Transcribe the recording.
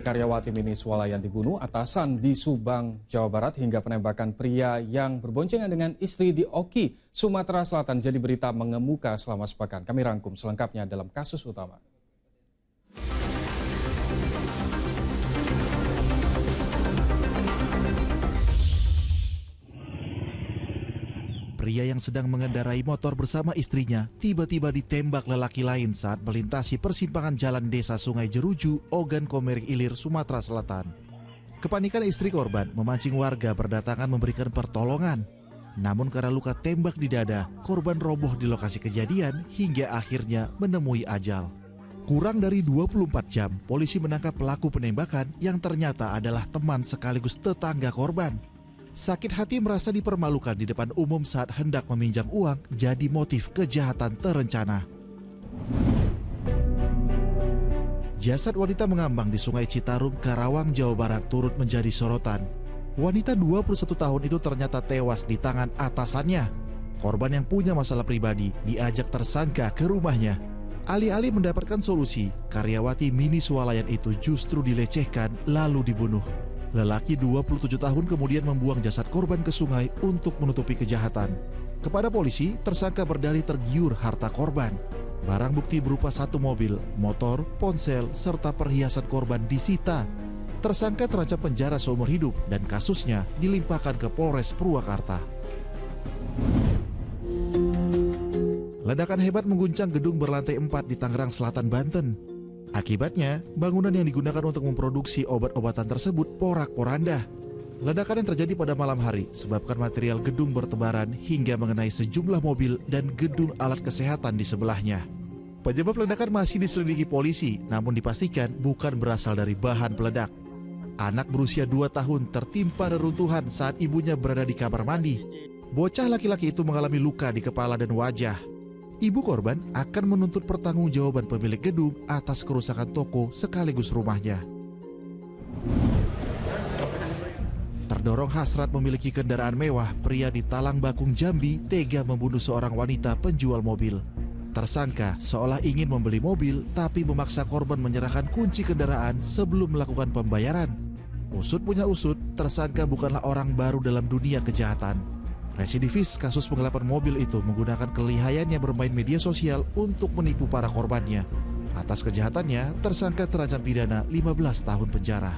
karyawati mini swalayan dibunuh, atasan di Subang, Jawa Barat, hingga penembakan pria yang berboncengan dengan istri di Oki, Sumatera Selatan jadi berita mengemuka selama sepekan. Kami rangkum selengkapnya dalam kasus utama. Pria yang sedang mengendarai motor bersama istrinya tiba-tiba ditembak lelaki lain saat melintasi persimpangan jalan desa Sungai Jeruju, Ogan Komering Ilir, Sumatera Selatan. Kepanikan istri korban memancing warga berdatangan memberikan pertolongan. Namun karena luka tembak di dada, korban roboh di lokasi kejadian hingga akhirnya menemui ajal. Kurang dari 24 jam, polisi menangkap pelaku penembakan yang ternyata adalah teman sekaligus tetangga korban. Sakit hati merasa dipermalukan di depan umum saat hendak meminjam uang jadi motif kejahatan terencana. Jasad wanita mengambang di Sungai Citarum, Karawang, Jawa Barat turut menjadi sorotan. Wanita 21 tahun itu ternyata tewas di tangan atasannya. Korban yang punya masalah pribadi diajak tersangka ke rumahnya. Alih-alih mendapatkan solusi, karyawati mini swalayan itu justru dilecehkan lalu dibunuh. Lelaki 27 tahun kemudian membuang jasad korban ke sungai untuk menutupi kejahatan. Kepada polisi, tersangka berdalih tergiur harta korban. Barang bukti berupa satu mobil, motor, ponsel, serta perhiasan korban disita. Tersangka terancam penjara seumur hidup dan kasusnya dilimpahkan ke Polres Purwakarta. Ledakan hebat mengguncang gedung berlantai 4 di Tangerang Selatan, Banten. Akibatnya, bangunan yang digunakan untuk memproduksi obat-obatan tersebut porak-poranda. Ledakan yang terjadi pada malam hari sebabkan material gedung bertebaran hingga mengenai sejumlah mobil dan gedung alat kesehatan di sebelahnya. Penyebab ledakan masih diselidiki polisi, namun dipastikan bukan berasal dari bahan peledak. Anak berusia 2 tahun tertimpa reruntuhan saat ibunya berada di kamar mandi. Bocah laki-laki itu mengalami luka di kepala dan wajah. Ibu korban akan menuntut pertanggungjawaban pemilik gedung atas kerusakan toko sekaligus rumahnya. Terdorong hasrat memiliki kendaraan mewah, pria di Talang Bakung, Jambi tega membunuh seorang wanita penjual mobil. Tersangka seolah ingin membeli mobil tapi memaksa korban menyerahkan kunci kendaraan sebelum melakukan pembayaran. Usut punya usut, tersangka bukanlah orang baru dalam dunia kejahatan. Residivis kasus penggelapan mobil itu menggunakan kelihayannya bermain media sosial untuk menipu para korbannya. Atas kejahatannya, tersangka terancam pidana 15 tahun penjara.